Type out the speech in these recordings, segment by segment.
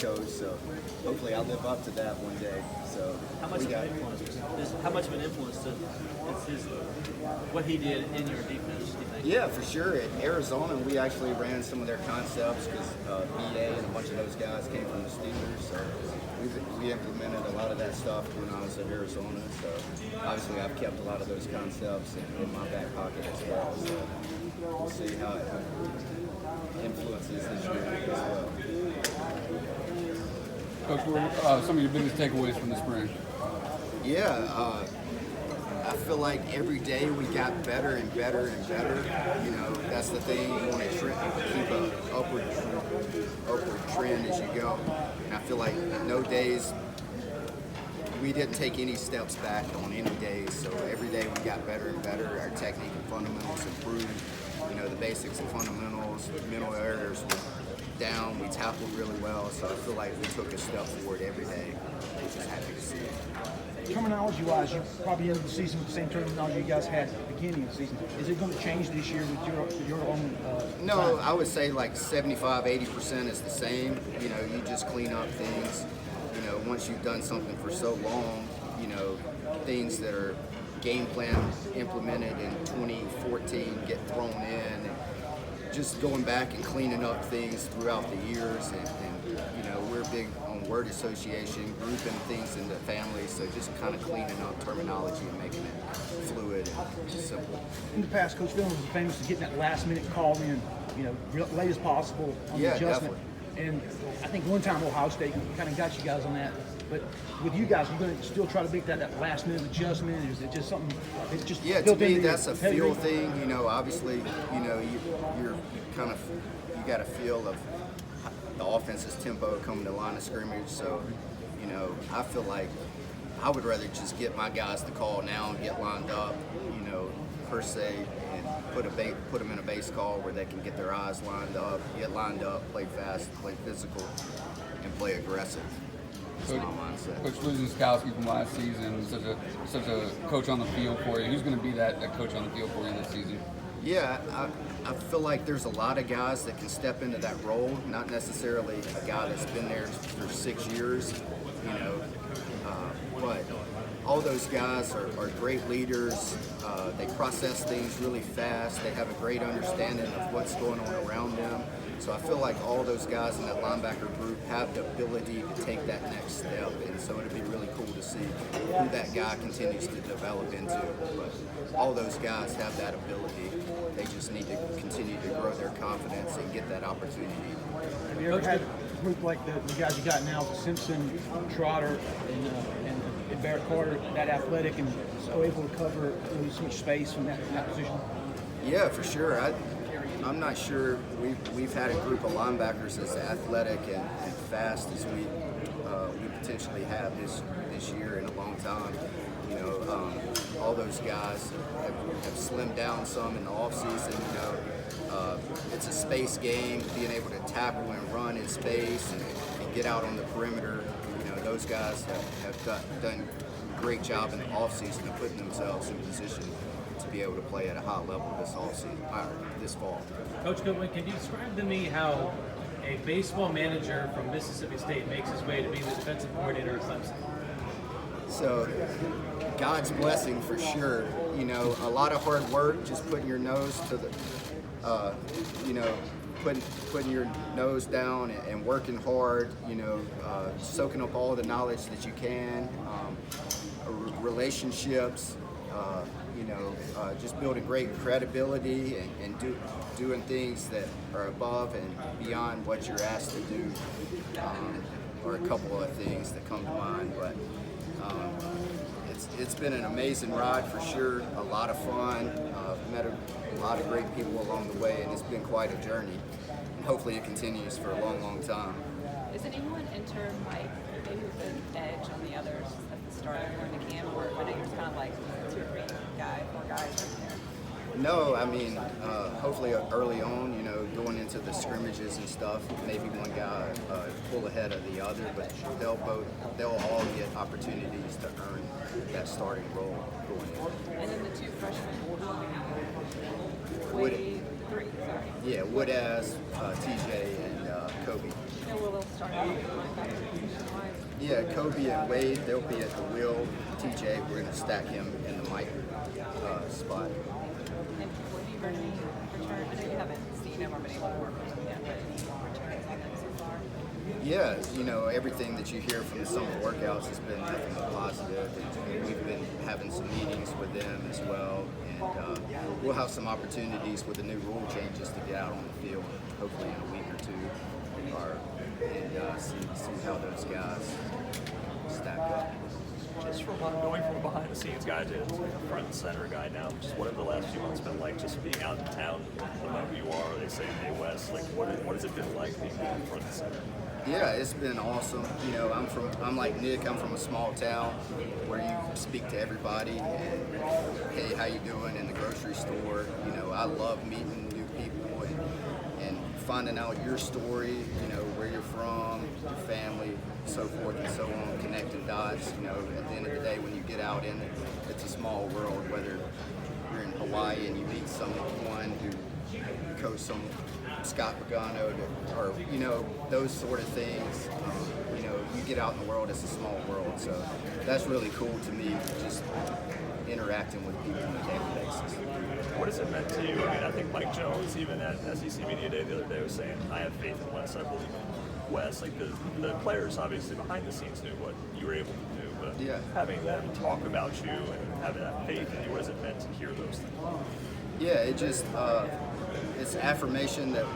coach. So hopefully I'll live up to that one day. So how much of an influence is what he did in your defense, do you think? Yeah, for sure. At Arizona, we actually ran some of their concepts because BA and a bunch of those guys came from the Steelers. So we implemented a lot of that stuff when I was at Arizona. So obviously I've kept a lot of those concepts in my back pocket as well. So we'll see how it influences this year as well. Coach, what are some of your biggest takeaways from the spring? Yeah, I feel like every day we got better and better and better. You know, that's the thing. You want to keep an upward trend as you go. And I feel like no days, we didn't take any steps back on any days. So every day we got better and better. Our technique and fundamentals improved. You know, the basics and fundamentals, mental errors were down. We tackled really well. So I feel like we took a step forward every day. I'm just happy to see it. Terminology-wise, you probably ended the season with the same terminology you guys had at the beginning of the season. Is it going to change this year with your own? No, I would say like 75-80% is the same. You know, you just clean up things. You know, once you've done something for so long, you know, things that are game plan implemented in 2014 get thrown in. And just going back and cleaning up things throughout the years, and you know, we're big on word association, grouping things into families, so just kind of cleaning up terminology and making it fluid and simple. In the past, Coach Dillon was famous for getting that last-minute call in, you know, late as possible on the adjustment. Definitely. And I think one time Ohio State kind of got you guys on that. But with you guys, you're going to still try to make that last-minute adjustment? Or is it just something? It's just to me, that's a feel thing. You know, obviously, you know, you're kind of you got a feel of the offense's tempo coming to line of scrimmage. So, you know, I feel like I would rather just get my guys the call now and get lined up, you know, per se, and put them in a base call where they can get their eyes lined up, get lined up, play fast, play physical, and play aggressive. That's my mindset. Coach Luzinskowski from last season, such a coach on the field for you. Who's going to be that coach on the field for you this season? Yeah, I feel like there's a lot of guys that can step into that role, not necessarily a guy that's been there for 6 years, you know, but all those guys are great leaders. They process things really fast. They have a great understanding of what's going on around them. So I feel like all those guys in that linebacker group have the ability to take that next step, and so it'd be really cool to see who that guy continues to develop into. But all those guys have that ability. They just need to continue to grow their confidence and get that opportunity. Have you ever had a group like the guys you got now, Simpson, Trotter, and Barrett Carter, that athletic and so able to cover really so much space from that position? Yeah, for sure. I'm not sure we've had a group of linebackers as athletic and fast as we potentially have this year in a long time. You know, all those guys have slimmed down some in the offseason. You know, it's a space game, being able to tackle and run in space and get out on the perimeter. You know, those guys have done a great job in the offseason of putting themselves in position to be able to play at a high level this fall. Coach Goodwin, can you describe to me how a baseball manager from Mississippi State makes his way to be the defensive coordinator at Clemson? So, God's blessing for sure. You know, a lot of hard work, just putting your nose to the, you know, putting your nose down and working hard. You know, soaking up all the knowledge that you can, relationships. You know, just building great credibility and doing things that are above and beyond what you're asked to do, or a couple of things that come to mind. But it's been an amazing ride for sure, a lot of fun, met a lot of great people along the way, and it's been quite a journey. And hopefully it continues for a long, long time. Is anyone enter like maybe with an edge on the others at the start of going to camp, or I know you're kind of like 2 or 3 more guys right there? No, I mean, hopefully early on, you know, going into the scrimmages and stuff, maybe one guy pull ahead of the other, but they'll all get opportunities to earn that starting role going in. And then the 2 freshmen, Yeah, Woodaz, TJ, and Kobe. will they'll start out with Yeah, Kobe and Wade, they'll be at the wheel. TJ, we're going to stack him in the mic spot. And have you heard any return? I know you haven't seen him or been able to work with him yet, but any returns on them so far? Yeah, you know, everything that you hear from the summer workouts has been nothing but positive. And we've been having some meetings with them as well. And we'll have some opportunities with the new rule changes to get out on the field, hopefully in a week or two, and see how those guys stack up. Just from going from a behind the scenes guy to a front and center guy now, just what have the last few months been like, just being out in town, no matter who you are, they say Hey West, like what has it been like being front and center? Yeah, it's been awesome. You know, I'm like Nick. I'm from a small town where you speak to everybody and hey, how you doing in the grocery store. You know, I love meeting new people and finding out your story. You know, where you're from, your family, so forth and so on. Connecting dots. You know, at the end of the day, when you get out in it, it's a small world. Whether you're in Hawaii and you meet someone who coached some Scott Pagano, or you know, those sort of things. You know, you get out in the world, it's a small world, so that's really cool to me, just interacting with people on a daily basis. What has it meant to you? I mean, I think Mike Jones, even at SEC Media Day the other day, was saying, I have faith in Wes, I believe in Wes. Like the players obviously behind the scenes knew what you were able to do, but Yeah. having them talk about you and having that faith in you, what has it meant to hear those things? Yeah, it just it's affirmation that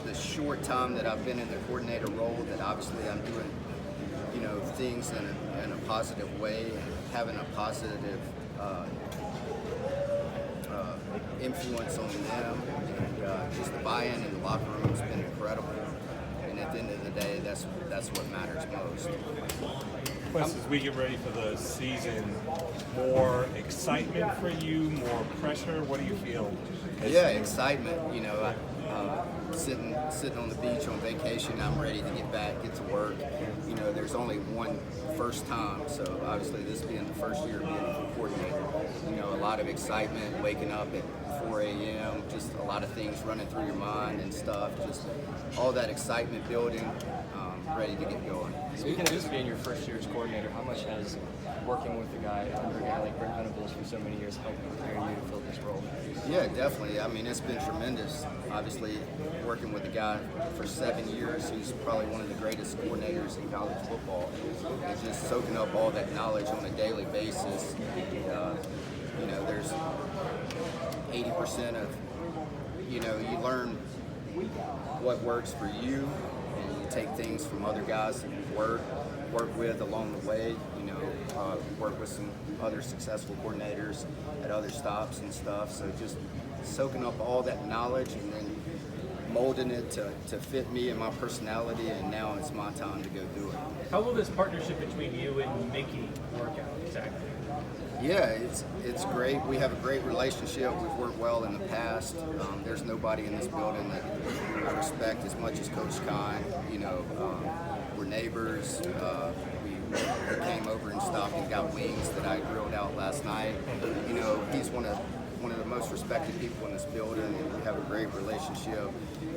the short time that I've been in the coordinator role, that obviously I'm doing, you know, things in a positive way and having a positive influence on them, and just the buy-in in the locker room has been incredible. And at the end of the day, that's what matters most. Wes, as we get ready for the season, more excitement for you, more pressure? What do you feel? Yeah, excitement. You know, sitting on the beach on vacation, I'm ready to get back, get to work. You know, there's only one first time, so obviously this being the first year being a coordinator, you know, a lot of excitement, waking up at 4 a.m., just a lot of things running through your mind and stuff, just all that excitement building, ready to get going. Speaking of this being your first year as coordinator, how much has working with under a guy like Brent Venables for so many years helped prepare you to fill this role? Yeah, definitely. I mean, it's been tremendous. Obviously, working with a guy for 7 years who's probably one of the greatest coordinators in college football, and just soaking up all that knowledge on a daily basis. You know, there's 80% of, you know, you learn what works for you, and you take things from other guys that you've work with along the way. You know, work with some other successful coordinators at other stops and stuff. So just soaking up all that knowledge and then molding it to fit me and my personality, and now it's my time to go do it. How will this partnership between you and Mickey work out exactly? Yeah, it's great. We have a great relationship. We've worked well in the past. There's nobody in this building that I respect as much as Coach Kine. You know, we're neighbors. We came over and stopped and got wings that I grilled out last night. You know, he's one of the most respected people in this building, and we have a great relationship.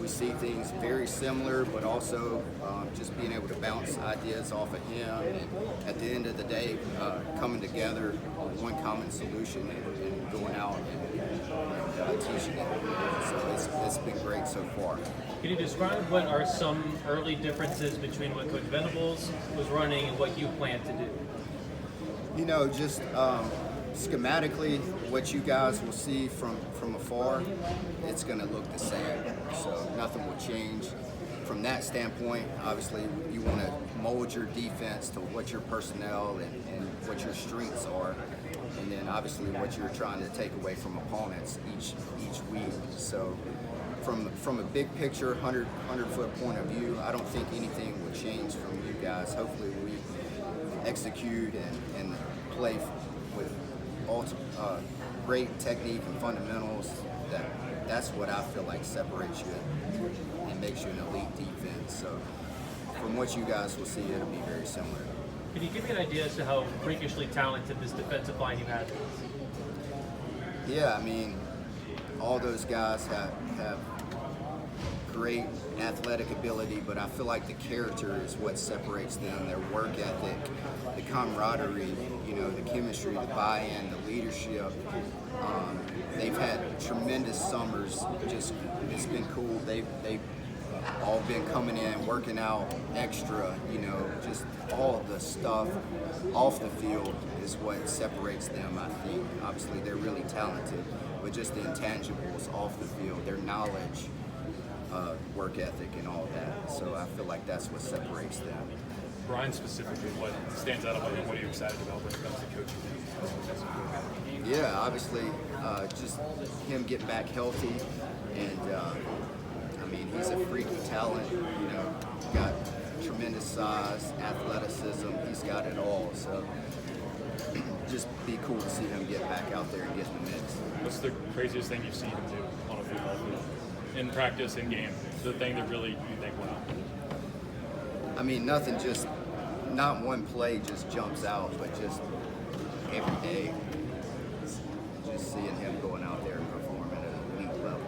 We see things very similar, but also just being able to bounce ideas off of him, and at the end of the day, coming together on one common solution and going out and teaching it. So it's been great so far. Can you describe what are some early differences between what Coach Venables was running and what you plan to do? You know, just schematically, what you guys will see from afar, it's going to look the same. So nothing will change. From that standpoint, obviously, you want to mold your defense to what your personnel and what your strengths are, and then obviously what you're trying to take away from opponents each week. So from a big picture, 100-foot point of view, I don't think anything will change from you guys. Hopefully we execute and play with great technique and fundamentals. That's what I feel like separates you and makes you an elite defense. So from what you guys will see, it'll be very similar. Can you give me an idea as to how freakishly talented this defensive line you have? Yeah, I mean, all those guys have great athletic ability, but I feel like the character is what separates them, their work ethic, the camaraderie, you know, the chemistry, the buy-in, the leadership. They've had tremendous summers. Just, it's been cool. They've all been coming in, working out extra, you know, just all of the stuff off the field is what separates them, I think. Obviously, they're really talented, but just the intangibles off the field, their knowledge, work ethic, and all that. So I feel like that's what separates them. Brian specifically, what stands out about him? What are you excited about when it comes to coaching? Yeah, obviously, just him getting back healthy, and I mean, he's a freaky talent. You know, got tremendous size, athleticism. He's got it all. So just be cool to see him get back out there and get in the mix. What's the craziest thing you've seen him do on a football field? In practice, in game? The thing that really you think, wow. I mean, nothing, just not one play just jumps out, but just every day, just seeing him going out there and performing at an elite level.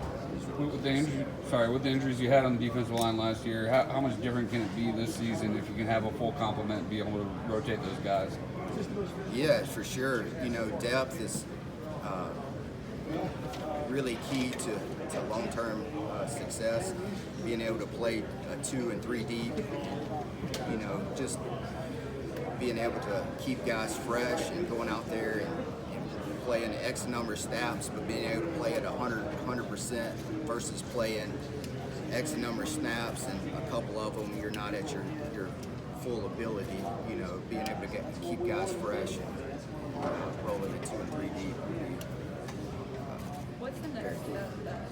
With the injuries you had on the defensive line last year, how much different can it be this season if you can have a full complement and be able to rotate those guys? Yeah, for sure. You know, depth is really key to long-term success. Being able to play a 2 and 3 deep, you know, just being able to keep guys fresh and going out there and playing X number of snaps, but being able to play at 100% versus playing X number of snaps and a couple of them you're not at your full ability. You know, being able to keep guys fresh and rolling at 2 and 3 deep. What's the next step that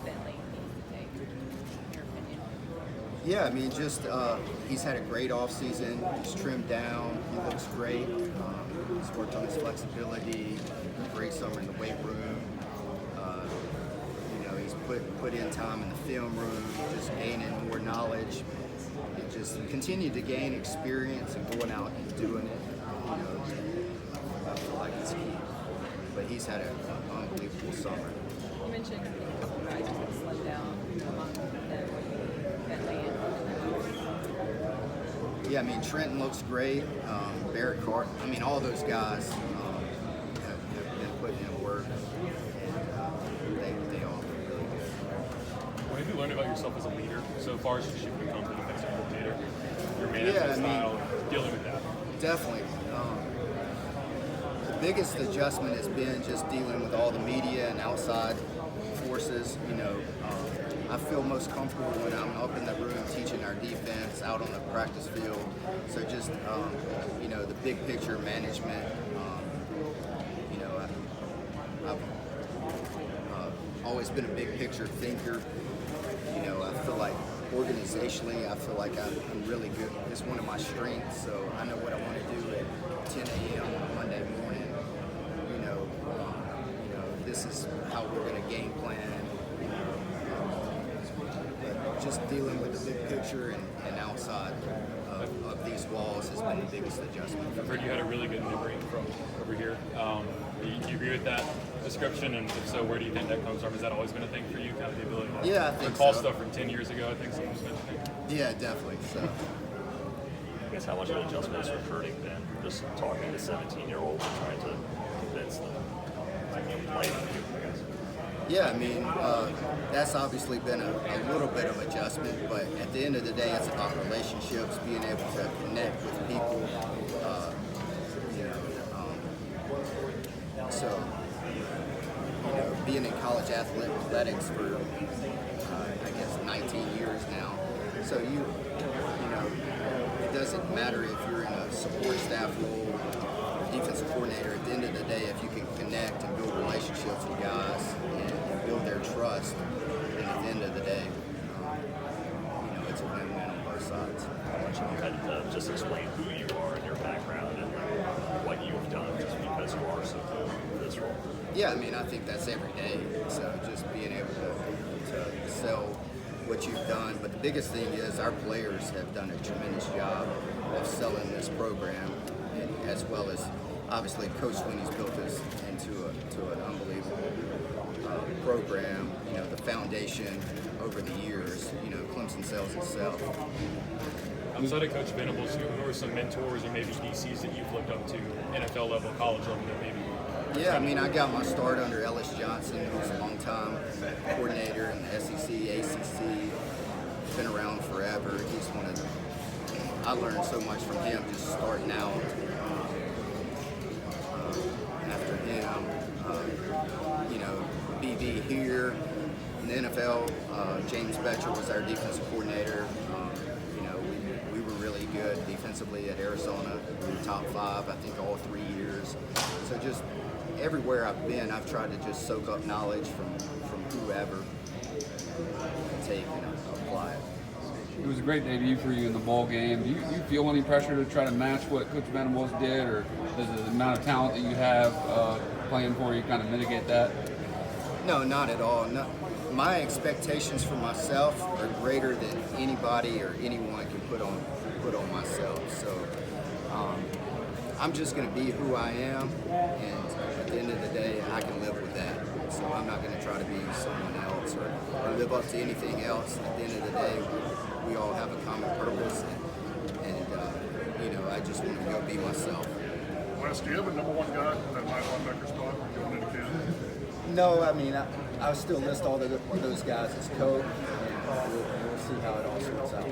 Bentley needs to take, in your opinion? Yeah, I mean, just he's had a great offseason. He's trimmed down. He looks great. He's worked on his flexibility. Great summer in the weight room. You know, he's put in time in the film room, just gaining more knowledge. And just continue to gain experience and going out and doing it. You know, I feel like it's key. But he's had an unbelievable summer. You mentioned a couple guys who slowed down among them, Bentley and Yeah, I mean, Trenton looks great. Barrett Carr, I mean, all those guys have been putting in work, and they all look really good. What have you learned about yourself as a leader so far since you've become the defensive coordinator? Your management style, dealing with that? Definitely. The biggest adjustment has been just dealing with all the media and outside forces. You know, I feel most comfortable when I'm up in the room teaching our defense, out on the practice field. So just, you know, the big picture management. You know, I've always been a big picture thinker. You know, I feel like organizationally, I feel like I'm really good. It's one of my strengths, so I know what I want to do at 10 a.m. on a Monday morning. You know, this is how we're going to game plan. But just dealing with the big picture and outside of these walls has been the biggest adjustment. I've heard you had a really good memory from over here. Do you agree with that description? And if so, where do you think that comes from? Has that always been a thing for you, kind of the ability to Yeah, I think recall so. stuff from 10 years ago? I think someone was mentioning. Yeah, definitely. So. I guess how much of an adjustment is recruiting been? Just talking to 17-year-olds and trying to convince them to play with you, I guess. Yeah, I mean, that's obviously been a little bit of adjustment, but at the end of the day, it's about relationships, being able to connect with people, you know, so, you know, being in college athletics for, I guess, 19 years now, so you know, it doesn't matter if you're in a support staff role, defensive coordinator. At the end of the day, if you can connect and build relationships with guys and build their trust, then at the end of the day, you know, it's a win-win on both sides. How much have you had to just explain who you are and your background and like, what you've done just because you are so good for this role? Yeah, I mean, I think that's every day. So just being able to sell what you've done. But the biggest thing is our players have done a tremendous job of selling this program, and as well as obviously Coach Swinney's built us into an unbelievable program, the foundation over the years, Clemson sells itself. Outside of Coach Venables, who are some mentors or maybe DCs that you've looked up to, NFL level, college level, that maybe? Yeah, I got my start under Ellis Johnson, who's a longtime coordinator in the SEC, ACC, been around forever. He's one of the, I learned so much from him just starting out. After him, BV here in the NFL, James Betcher was our defensive coordinator. We were really good defensively at Arizona. We were top 5, I think, all 3 years. So just everywhere I've been, I've tried to just soak up knowledge from whoever and take and apply it. It was a great debut for you in the bowl game. Do you feel any pressure to try to match what Coach Venables did, or does the amount of talent that you have playing for you kind of mitigate that? No, not at all. No, my expectations for myself are greater than anybody or anyone can put on myself. So I'm just going to be who I am, and at the end of the day, I can live with that. So I'm not going to try to be someone else or live up to anything else. At the end of the day, we all have a common purpose, and I just want to go be myself. Wes, do you have a number 1 guy in that linebacker spot going into camp? No, I still list all those guys as coach, and we'll see how it all sorts out.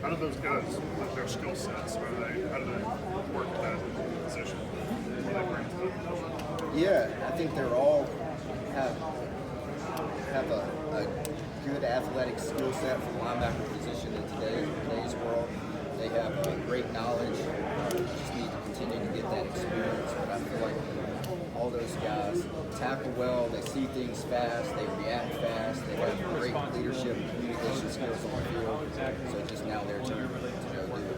How do those guys, like their skill sets, how do they work at that position? What do they bring to it? Yeah, I think they're all have a good athletic skill set for the linebacker position in today's world. They have great knowledge. Just need to continue to get that experience. But I feel like all those guys tackle well. They see things fast. They react fast. They have great leadership and communication skills on the field. So just now their turn to go do it.